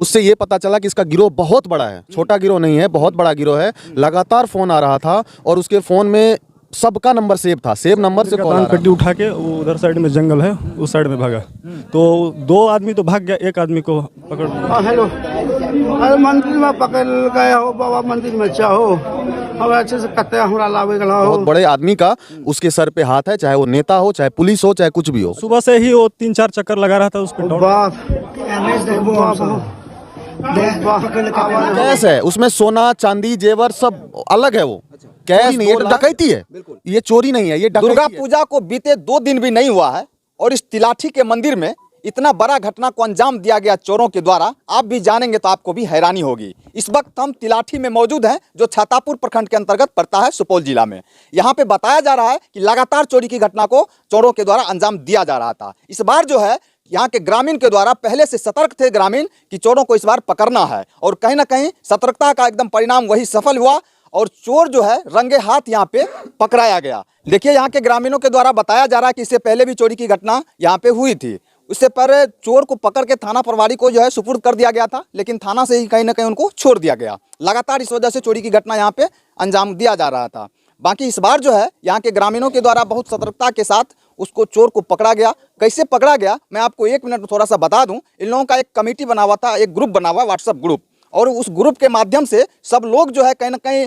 उससे ये पता चला कि इसका गिरोह बहुत बड़ा है, छोटा गिरोह नहीं है, बहुत बड़ा गिरोह है। लगातार फोन आ रहा था और उसके फोन में सबका नंबर सेव था, सेव नंबर से कॉल आ रहा था। कट्टी उठा के वो उधर साइड में जंगल है, उस साइड में भागा। तो 2 आदमी तो भाग गया, 1 आदमी को पकड़ लिया। हेलो, अरे मंदिर में पकड़ गए हो बाबा, मंदिर में चाहो अब अच्छे से कते हमरा लावे गला हो। बहुत बड़े आदमी का उसके सर पे हाथ है, चाहे वो नेता हो, चाहे पुलिस हो, चाहे कुछ भी हो। सुबह से ही वो 3-4 चक्कर लगा रहा था उस पे। बाप कैश है उसमें, सोना चांदी जेवर सब अलग है। वो कैश नहीं, ये तो डकैती है, ये चोरी नहीं है, ये डकैती दुर्गा है। पूजा को बीते 2 दिन भी नहीं हुआ है और इस तिलाठी के मंदिर में इतना बड़ा घटना को अंजाम दिया गया चोरों के द्वारा। आप भी जानेंगे तो आपको भी हैरानी होगी। इस वक्त हम तिलाठी में मौजूद हैं, जो छातापुर प्रखंड के अंतर्गत पड़ता है, सुपौल जिला में। यहाँ पे बताया जा रहा है कि लगातार चोरी की घटना को चोरों के द्वारा अंजाम दिया जा रहा था। इस बार जो है यहाँ के ग्रामीण के द्वारा पहले से सतर्क थे ग्रामीण कि चोरों को इस बार पकड़ना है, और कहीं ना कहीं सतर्कता का एकदम परिणाम वही सफल हुआ और चोर जो है रंगे हाथ यहाँ पे पकड़ाया गया। देखिए, यहाँ के ग्रामीणों के द्वारा बताया जा रहा है कि इससे पहले भी चोरी की घटना यहाँ पे हुई थी। उससे पर चोर को पकड़ के थाना प्रभारी को जो है सुपुर्द कर दिया गया था, लेकिन थाना से ही कहीं ना कहीं उनको छोड़ दिया गया। लगातार इस वजह से चोरी की घटना यहाँ पे अंजाम दिया जा रहा था। बाकी इस बार जो है यहाँ के ग्रामीणों के द्वारा बहुत सतर्कता के साथ उसको चोर को पकड़ा गया। कैसे पकड़ा गया मैं आपको 1 मिनट में थोड़ा सा बता दूं। इन लोगों का एक कमेटी बना हुआ था, एक ग्रुप बना हुआ, व्हाट्सएप ग्रुप, और उस ग्रुप के माध्यम से सब लोग जो है कहीं ना कहीं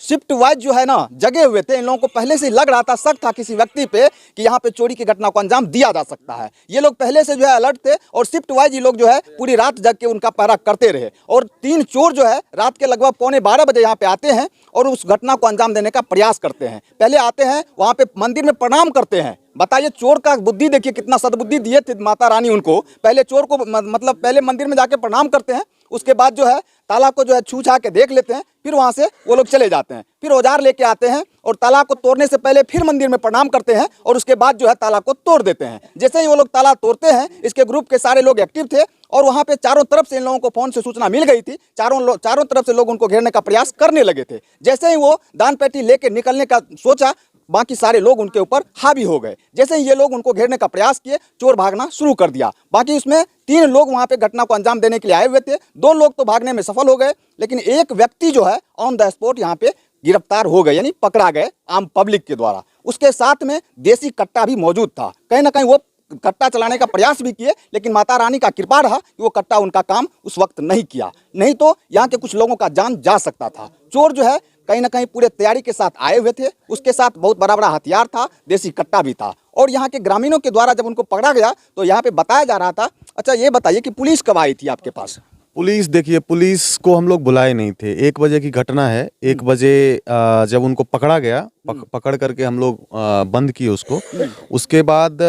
शिफ्ट वाइज जो है ना जगे हुए थे। इन लोगों को पहले से लग रहा था, शक था किसी व्यक्ति पे कि यहाँ पे चोरी की घटना को अंजाम दिया जा सकता है। ये लोग पहले से जो है अलर्ट थे और शिफ्ट वाइज ये लोग जो है पूरी रात जग के उनका पहरा करते रहे। और 3 चोर जो है रात के लगभग 11:45 बजे यहाँ पे आते हैं और उस घटना को अंजाम देने का प्रयास करते हैं। पहले आते हैं वहाँ पे मंदिर में प्रणाम करते हैं। बताइए, चोर का बुद्धि देखिए, कितना सद्बुद्धि दिए थे माता रानी उनको। पहले चोर को मतलब पहले मंदिर में जाके प्रणाम करते हैं, उसके बाद जो है ताला को जो है छू छा के देख लेते हैं, फिर वहाँ से वो लोग चले जाते हैं। फिर औजार लेके आते हैं और ताला को तोड़ने से पहले फिर मंदिर में प्रणाम करते हैं और उसके बाद जो है ताला को तोड़ देते हैं। जैसे ही वो लोग ताला तोड़ते हैं, इसके ग्रुप के सारे लोग एक्टिव थे और वहाँ पे चारों तरफ से इन लोगों को फोन से सूचना मिल गई थी। चारों तरफ से लोग उनको घेरने का प्रयास करने लगे थे। जैसे ही वो दान पेटी लेके निकलने का सोचा, बाकी सारे लोग उनके ऊपर हावी हो गए। जैसे ही ये लोग उनको घेरने का प्रयास किए, चोर भागना शुरू कर दिया। बाकी उसमें 3 लोग वहां पे घटना को अंजाम देने के लिए आए हुए थे। 2 लोग तो भागने में सफल हो गए, लेकिन एक व्यक्ति जो है ऑन द स्पॉट यहाँ पे गिरफ्तार हो गए, यानी पकड़ा गए आम पब्लिक के द्वारा। उसके साथ में देसी कट्टा भी मौजूद था। कहीं ना कहीं वो कट्टा चलाने का प्रयास भी किए, लेकिन माता रानी का कृपा रहा कि वो कट्टा उनका काम उस वक्त नहीं किया, नहीं तो यहाँ के कुछ लोगों का जान जा सकता था। चोर जो है कहीं ना कहीं पूरे तैयारी के साथ आए हुए थे, उसके साथ बहुत बड़ा बड़ा हथियार था, देसी कट्टा भी था। और यहाँ के ग्रामीणों के द्वारा जब उनको पकड़ा गया तो यहाँ पे बताया जा रहा था। अच्छा, ये बताइए कि पुलिस कब आई थी आपके पास? पुलिस, देखिए, पुलिस को हम लोग बुलाए नहीं थे। 1 बजे की घटना है। 1 बजे जब उनको पकड़ा गया, पकड़ करके हम लोग बंद किए उसको। उसके बाद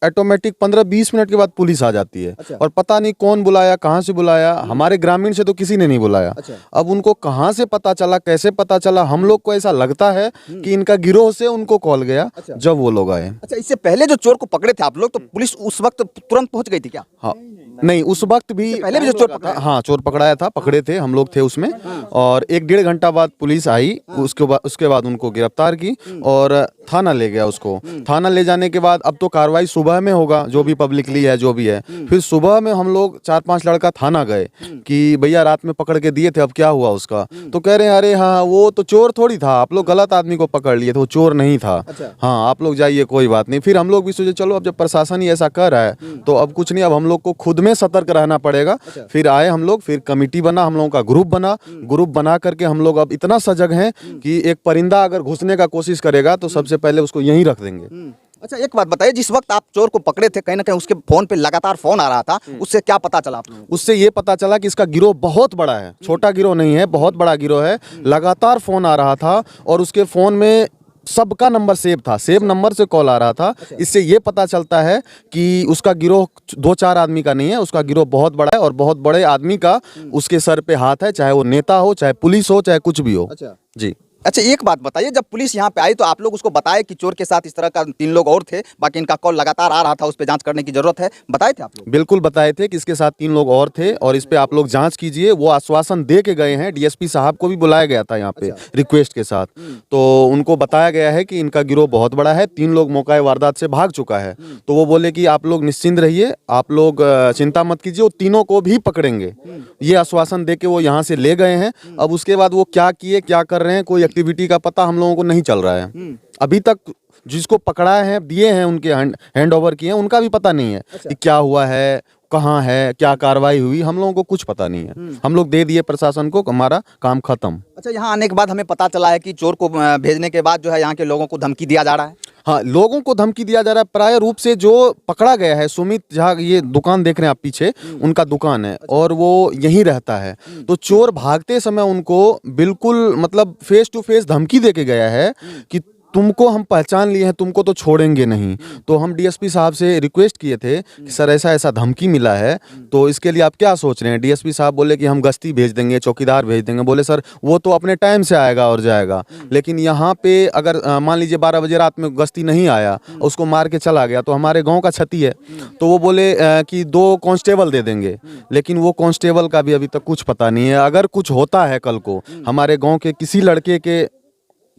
ऑटोमेटिक 15-20 मिनट के बाद पुलिस आ जाती है। अच्छा। और पता नहीं कौन बुलाया, कहाँ से बुलाया, हमारे ग्रामीण से तो किसी ने नहीं बुलाया। अच्छा। अब उनको कहाँ से पता चला, कैसे पता चला, हम लोग को ऐसा लगता है कि इनका गिरोह से उनको कॉल गया। अच्छा। जब वो लोग आए। अच्छा, इससे पहले जो चोर को पकड़े थे आप लोग, तो पुलिस उस वक्त तुरंत पहुंच गई थी क्या? हाँ, नहीं, उस वक्त भी पहले भी जो चोर पकड़ा? हाँ, चोर पकड़ाया था, पकड़े थे, हम लोग थे उसमें। और 1-1.5 घंटा बाद पुलिस आई। उसके बाद उनको गिरफ्तार की और थाना ले गया उसको। थाना ले जाने के बाद अब तो कार्रवाई सुबह में होगा, जो भी पब्लिकली है, जो भी है। फिर सुबह में हम लोग 4-5 लड़का थाना गए कि भैया रात में पकड़ के दिए थे, अब क्या हुआ उसका? तो कह रहे हैं, अरे हाँ, वो तो चोर थोड़ी था, आप लोग गलत आदमी को पकड़ लिए थे, वो चोर नहीं था। अच्छा। हाँ, आप लोग जाइए, कोई बात नहीं। फिर हम लोग भी सोचे चलो, अब जब प्रशासन ही ऐसा कर रहा है तो अब कुछ नहीं, अब हम लोग को खुद में सतर्क रहना पड़ेगा। फिर आए हम लोग, फिर कमेटी बना, हम लोगों का ग्रुप बना करके हम लोग अब इतना सजग हैं कि एक परिंदा अगर घुसने का कोशिश करेगा तो सबसे पहले उसको यहीं रख देंगे। अच्छा, एक बात बताइए, जिस वक्त आप चोर को पकड़े थे, कहीं ना कहीं उसके फोन पे लगातार फोन आ रहा था, उससे क्या पता चला आप लोगों को? उससे ये पता चला कि इसका गिरोह बहुत बड़ा है, छोटा गिरोह नहीं है, बहुत बड़ा गिरोह है। लगातार फोन आ रहा था और उसके फोन में सबका नंबर सेव था, सेव नंबर से कॉल आ रहा था। इससे ये पता चलता है कि उसका गिरोह 2-4 आदमी का नहीं है, उसका गिरोह बहुत बड़ा है और बहुत बड़े आदमी का उसके सर पे हाथ है, चाहे वो नेता हो, चाहे पुलिस हो, चाहे कुछ भी हो। अच्छा जी। अच्छा एक बात बताइए, जब पुलिस यहाँ पे आई तो आप लोग उसको बताए कि चोर के साथ इस तरह का 3 लोग और थे, बाकी इनका कॉल लगातार आ रहा था, उस पर जांच करने की जरूरत है, बताए थे आप लोग? बिल्कुल बताए थे कि इसके साथ 3 लोग और थे और इस पे आप लोग जांच कीजिए। वो आश्वासन दे के गए हैं। डीएसपी साहब को भी बुलाया गया था यहाँ पे रिक्वेस्ट के साथ, तो उनको बताया गया है कि इनका गिरोह बहुत बड़ा है, 3 लोग मौका वारदात से भाग चुका है। तो वो बोले कि आप लोग निश्चिंत रहिए, आप लोग चिंता मत कीजिए, वो तीनों को भी पकड़ेंगे। ये आश्वासन दे के वो यहाँ से ले गए हैं। अब उसके बाद वो क्या किए, क्या कर रहे हैं, कोई एक्टिविटी का पता हम लोगों को नहीं चल रहा है। अभी तक जिसको पकड़ा है, दिए हैं, उनके हैंड ओवर किए हैं, उनका भी पता नहीं है कि क्या हुआ है, कहाँ है, क्या कार्रवाई हुई, हम लोगों को कुछ पता नहीं है। हम लोग दे दिए प्रशासन को, हमारा काम खत्म। अच्छा, यहाँ आने के बाद हमें पता चला है कि चोर को भेजने के बाद जो है यहाँ के लोगों को धमकी दिया जा रहा है। हाँ, लोगों को धमकी दिया जा रहा है। प्राय रूप से जो पकड़ा गया है, सुमित जहाँ ये दुकान देख रहे हैं आप पीछे, उनका दुकान है और वो यहीं रहता है। तो चोर भागते समय उनको बिल्कुल मतलब फेस टू फेस धमकी दे के गया है कि तुमको हम पहचान लिए हैं, तुमको तो छोड़ेंगे नहीं। तो हम डीएसपी साहब से रिक्वेस्ट किए थे कि सर ऐसा ऐसा धमकी मिला है, तो इसके लिए आप क्या सोच रहे हैं? डीएसपी साहब बोले कि हम गश्ती भेज देंगे, चौकीदार भेज देंगे। बोले सर वो तो अपने टाइम से आएगा और जाएगा, लेकिन यहाँ पे अगर मान लीजिए 12 बजे रात में गश्ती नहीं आया, उसको मार के चला गया, तो हमारे गाँव का क्षति है। तो वो बोले कि 2 कांस्टेबल दे देंगे, लेकिन वो कांस्टेबल का भी अभी तक कुछ पता नहीं है। अगर कुछ होता है कल को हमारे गाँव के किसी लड़के के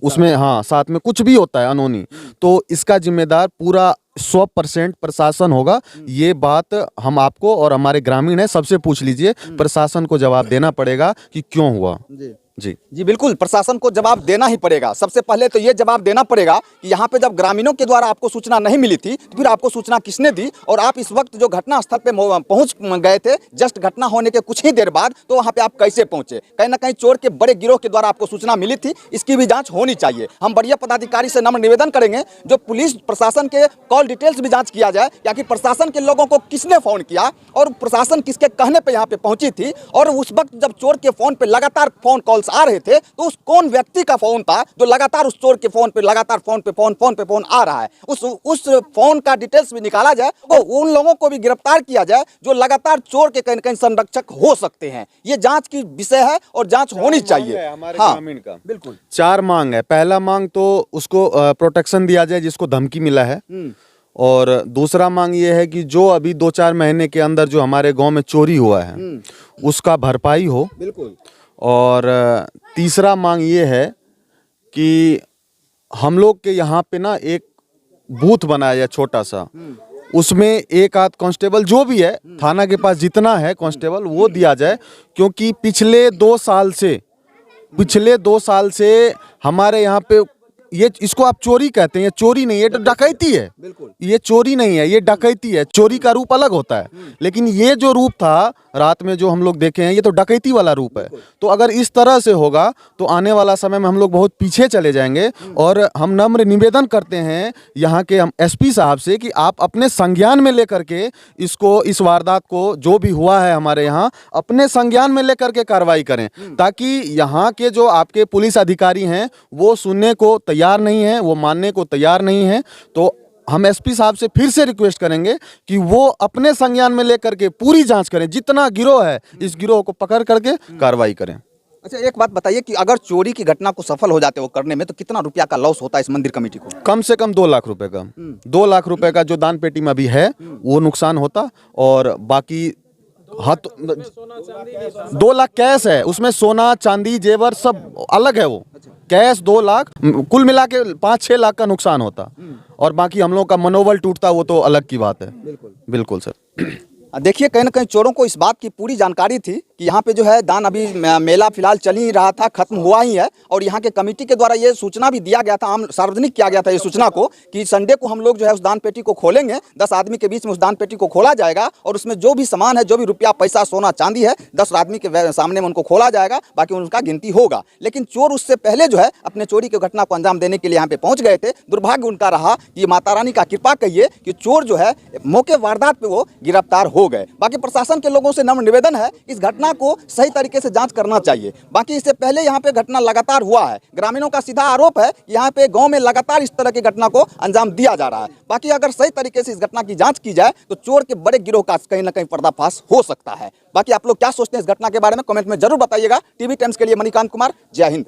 उसमें, हाँ, साथ में कुछ भी होता है अनहोनी, तो इसका जिम्मेदार पूरा 100% प्रशासन होगा। ये बात हम आपको और हमारे ग्रामीण है सबसे पूछ लीजिए, प्रशासन को जवाब देना पड़ेगा कि क्यों हुआ। जी बिल्कुल, प्रशासन को जवाब देना ही पड़ेगा। सबसे पहले तो ये जवाब देना पड़ेगा कि यहाँ पे जब ग्रामीणों के द्वारा आपको सूचना नहीं मिली थी, तो फिर आपको सूचना किसने दी? और आप इस वक्त जो घटना स्थल पे पहुंच गए थे, जस्ट घटना होने के कुछ ही देर बाद, तो वहाँ पे आप कैसे पहुंचे? कहीं ना कहीं चोर के बड़े गिरोह के द्वारा आपको सूचना मिली थी, इसकी भी जाँच होनी चाहिए। हम बढ़िया पदाधिकारी से नम्र निवेदन करेंगे, जो पुलिस प्रशासन के कॉल डिटेल्स भी जाँच किया जाए, या कि प्रशासन के लोगों को किसने फ़ोन किया और प्रशासन किसके कहने पर यहाँ पे पहुँची थी, और उस वक्त जब चोर के फ़ोन पर लगातार फ़ोन कॉल्स आ रहे थे, तो उस कौन व्यक्ति का फोन था जो लगातार उस चोर के फोन पे लगातार फोन पे फोन आ रहा है। उस फोन का डिटेल्स भी निकाला जाए और उन लोगों को भी गिरफ्तार किया जाए जो लगातार चोर के कहीं कहीं संरक्षक हो सकते हैं। ये जांच की विषय है और जांच होनी चाहिए हमारे हाँ, ग्रामीण का। बिल्कुल 4 मांग है। पहला मांग तो उसको प्रोटेक्शन दिया जाए जिसको धमकी मिला है, और दूसरा मांग ये है कि जो अभी 2-4 महीने के अंदर जो हमारे गांव में चोरी हुआ है उसका भरपाई हो। बिल्कुल। और तीसरा मांग ये है कि हम लोग के यहाँ पे ना एक बूथ बनाया जाए छोटा सा, उसमें 1 आध कांस्टेबल जो भी है थाना के पास जितना है कांस्टेबल वो दिया जाए, क्योंकि पिछले 2 साल से हमारे यहाँ पे ये, इसको आप चोरी कहते हैं, ये चोरी नहीं है, ये तो डकैती है। बिल्कुल। ये चोरी नहीं है, ये डकैती है। चोरी का रूप अलग होता है, लेकिन ये जो रूप था रात में जो हम लोग देखे हैं, ये तो डकैती वाला रूप है। तो अगर इस तरह से होगा तो आने वाला समय में हम लोग बहुत पीछे चले जाएंगे। और हम नम्र निवेदन करते हैं यहाँ के हम एसपी साहब से कि आप अपने संज्ञान में लेकर के इसको, इस वारदात को जो भी हुआ है हमारे यहाँ, अपने संज्ञान में लेकर के कार्रवाई करें, ताकि यहाँ के जो आपके पुलिस अधिकारी हैं वो सुनने को तैयार नहीं है, वो मानने को तैयार नहीं है। तो हम एसपी साहब से फिर से रिक्वेस्ट करेंगे कि वो अपने संज्ञान में लेकर के पूरी जांच करें, जितना गिरोह है इस गिरोह को पकड़ करके कार्रवाई करें। अच्छा एक बात बताइए कि अगर चोरी की घटना को सफल हो जाते हो करने में, तो कितना रुपया का लॉस होता है इस मंदिर कमिटी को? कम से कम 2 लाख रुपए का 2 लाख रुपए का जो दान पेटी में अभी है वो नुकसान होता, और बाकी 2 लाख कैश है, उसमें सोना चांदी जेवर सब अलग है। वो कैश 2 लाख, कुल मिला के 5-6 लाख का नुकसान होता, और बाकी हम लोग का मनोबल टूटता, वो तो अलग की बात है। बिल्कुल सर। देखिए कहीं ना कहीं चोरों को इस बात की पूरी जानकारी थी कि यहाँ पे जो है दान, अभी मेला फिलहाल चल ही रहा था, खत्म हुआ ही है, और यहाँ के कमेटी के द्वारा ये सूचना भी दिया गया था, आम सार्वजनिक किया गया था ये सूचना को, कि संडे को हम लोग जो है उस दान पेटी को खोलेंगे। 10 आदमी के बीच में उस दान पेटी को खोला जाएगा, और उसमें जो भी सामान है, जो भी रुपया पैसा सोना चांदी है, 10 आदमी के सामने में उनको खोला जाएगा, बाकी उनका गिनती होगा। लेकिन चोर उससे पहले जो है अपने चोरी की घटना को अंजाम देने के लिए यहाँ पे पहुंच गए थे। दुर्भाग्य उनका रहा कि माता रानी का कृपा कहिए कि चोर जो है मौके वारदात पे वो गिरफ्तार हो गए। बाकी प्रशासन के लोगों से नम्र निवेदन है, इस घटना को सही तरीके से जांच करना चाहिए। बाकी इससे पहले यहाँ पे घटना लगातार हुआ है। ग्रामीणों का सीधा आरोप है कि यहाँ पे गांव में लगातार इस तरह की घटना को अंजाम दिया जा रहा है। बाकी अगर सही तरीके से इस घटना की जांच की जाए तो चोर के बड़े गिरोह का कहीं ना कहीं पर्दाफाश हो सकता है। बाकी आप लोग क्या सोचते हैं इस घटना के बारे में कमेंट में जरूर बताइएगा। टीवी टाइम्स के लिए मणिकांत कुमार, जय हिंद।